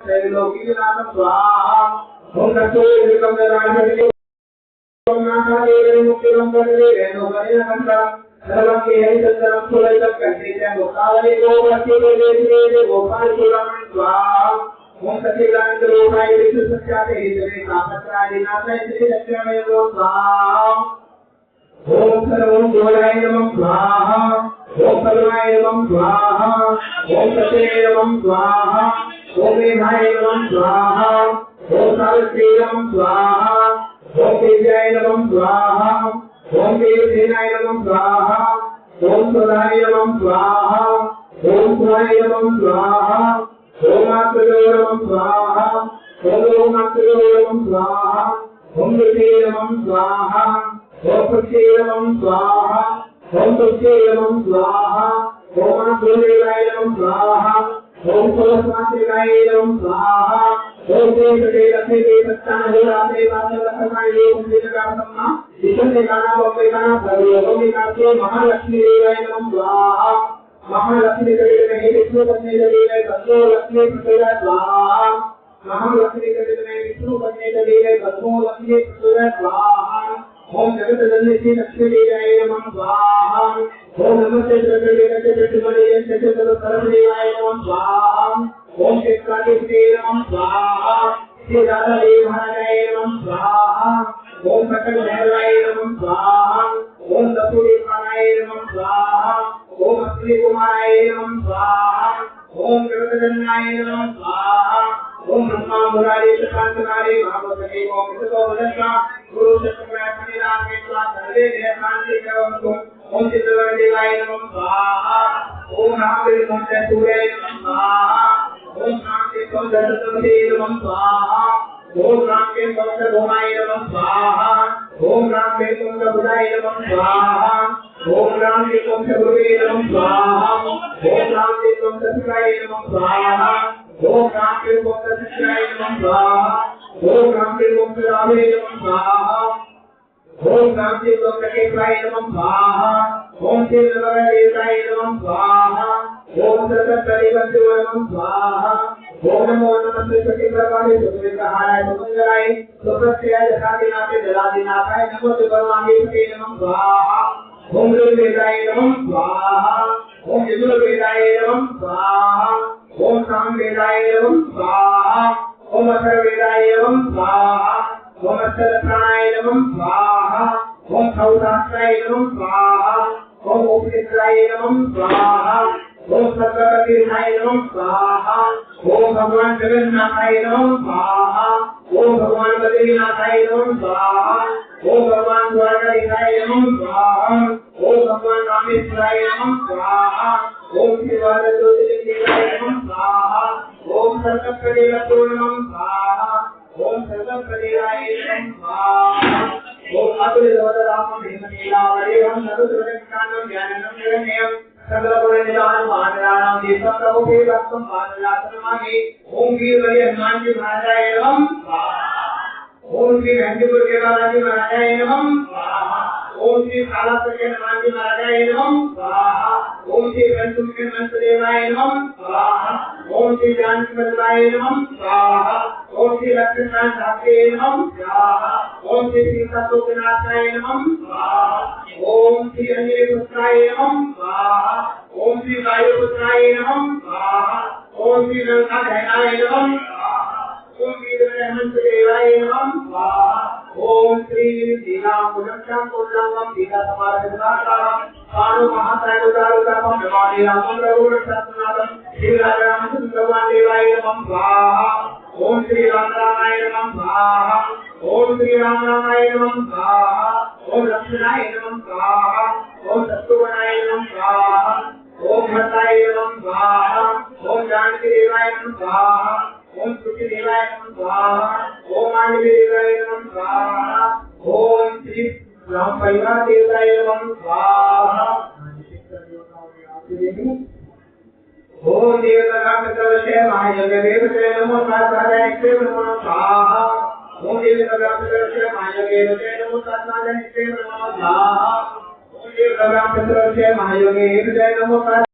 त्रैलोक्यनाथं स्वाहा ओम तत्सवितुर्वरेण्यं तत्सवितुर्वरेण्यं ओम नाथादेव मुक्तिं वन्दे रेणुकरेणकण्ठं सर्वं केहरिचन्द्रं सुललितं कण्ठे गोपावले गोपस्ये गोपालपुरं स्वाहा ओम सच्चिदानंदरूपाय विष्णुसत्याते हितवे कामत्रादिनाथाय श्री लक्ष्मणे स्वाहा ओम सर्वं गोलाय नमः स्वाहा ओम सर्वाय नमः स्वाहा ओम सत्ये नमः स्वाहा ओम मेधाय नमः स्वाहा ओम सावित्र्यै नमः स्वाहा ओम विद्याय नमः स्वाहा ओम देवसेनाय नमः स्वाहा ओम सदाय नमः स्वाहा ओम स्वाय नमः स्वाहा ओम आत्मयो नमः स्वाहा ओम आत्मयो नमः स्वाहा ओम विद्ये नमः स्वाहा ओम पक्षे नमः स्वाहा ओम पक्षे नमः स्वाहा ओम आत्मदेवाय नमः स्वाहा ओम सरस्वतीय नमः स्वाहा ओम देवते लक्ष्मी सत्तान होराते वासवत्तमाय ओम श्रीकांतम्मा विष्णु गाना वैगाना सर्वोपम विकासे महालक्ष्मी देवाय नमः स्वाहा महालक्ष्मी देवी में विष्णु बनने लगे दसो लक्ष्मी प्रचोदया स्वाहा महालक्ष्मी देवी में विष्णु बनने लगे दसो लक्ष्मी प्रचोदया स्वाहा ओम जगत जननी श्री लक्ष्मी देवाय नमः स्वाहा ओम नमस्ते जगदेवते प्रतिमले चतुर्थ सर्वदेवाय नमः स्वाहा ओम क्षेत्राधिपते नमः स्वाहा श्री राधा देव महाराजाय नमः स्वाहा ओम सकल भैरवाय नमः स्वाहा ओम दशूदेवाय नमः स्वाहा ओम श्री कुमाराय नमः स्वाहा ओम जगतजननाय नमः स्वाहा ओम ब्रह्मा मुरारी शांतनारी भागवते ओम विष्णुवदना गुरु चक्रवर्ती रामेश्वर सर्वे देवतांति कवन्तु ओम चित्रवर्तीय नमः स्वाहा ओम रामदेव मंत्र सूर्याय नमः स्वाहा ओम रामदेव मंत्र नमः स्वाहा ओम रामदेव मंत्र भोमाय नमः स्वाहा ओम रामदेव मंत्र बुधाय नमः स्वाहा ओम रामदेव मंत्र गुरुवे नमः स्वाहा ओम रामदेव मंत्र शिवाय नमः स्वाहा ओम रामदेव मंत्र शिवाय नमः स्वाहा ओम रामदेव मंत्र रामे नमः स्वाहा ओम रामदेव मंत्र केशवाय नमः स्वाहा ओम श्री देवताय नमः स्वाहा ओम सततरिवंतो नमः स्वाहा ओम नमो नमस्ते प्रतिप्रभावे सुविग्रहाय सुमंगलाय सुप्रत्यय जलादिनाथे जलादिनाथाय नमो परमात्मे नमः स्वाहा ओम वेदाय नमः स्वाहा ओम यजुर्वेदाय नमः स्वाहा ओम सामवेदाय नमः स्वाहा ओम अथर्ववेदाय नमः स्वाहा ओम अष्टादशाय नमः स्वाहा ओम सौदास्त्राय नमः स्वाहा ओम उपनिषदाय नमः स्वाहा ओम सर्वतीर्थाय नमः स्वाहा ओम भगवान जगन्नाथाय नमः स्वाहा ओम भगवान बद्रीनाथाय नमः स्वाहा ओम भगवान द्वारकाधीशाय नमः स्वाहा ओम भगवान रामेश्वराय नमः स्वाहा ओम शिवाय नमः स्वाहा ओम सर्वप्रदेवतो नमः स्वाहा ओम सर्वप्रदेवाय नमः स्वाहा ओम अतुलवदराम भीमनीलावरेहं नरुद्रकानं ज्ञानं निरण्यं सर्वगुणनिधानं मानराणां देशप्रभुभे भक्तं मानलासनमागे ओम वीरवली हनुमान जी महाराजाय नमः स्वाहा ओम श्री वेंकटेश्वर देवाराजी महाराजाय नमः स्वाहा ओम श्री कालासके हनुमान जी महाराजाय नमः स्वाहा ओम श्री गणपति मंत्रदेवाय नमः स्वाहा ओम श्री जानकी मंत्राय नमः स्वाहा ओम श्री लक्ष्मीनाथ ठाकुरे नमः स्वाहा ओम श्री सीता लोकनाथाय नमः स्वाहा ओम श्री अंजलि पुत्राय नमः स्वाहा ओम श्री वायुपुत्राय नमः स्वाहा ओम श्री गंगाधराय नमः ओम श्री हनुमंत देवाय नमः स्वाहा ओम श्री श्रीरामचंद्रं कुलंगम सीता समारंभाकारं पाणु महासायुदारुकरं नमामि रामं रघुवंशनाथं श्री रामचंद्र भगवान देवाय नमः स्वाहा ओम श्री रामाय नमः स्वाहा ओम श्री रामाय नमः स्वाहा ओम लक्ष्मणाय नमः स्वाहा ओम शत्रुघ्नाय नमः स्वाहा ओम भरताय नमः स्वाहा ओम जानकी देवाय नमः स्वाहा ओम सुखी देवाय नमः स्वाहा ओम आंजनेय देवाय नमः स्वाहा ओम श्री राम परिवार देवाय नमः स्वाहा ओम देवता पितृवशे महायज्ञ देवते नमो साधाय नमो स्वाहा ओम देवता पितृवशे महायज्ञ देवते नमो साधाय नमो स्वाहा ओम देवता पितृवशे महायज्ञ देवते नमो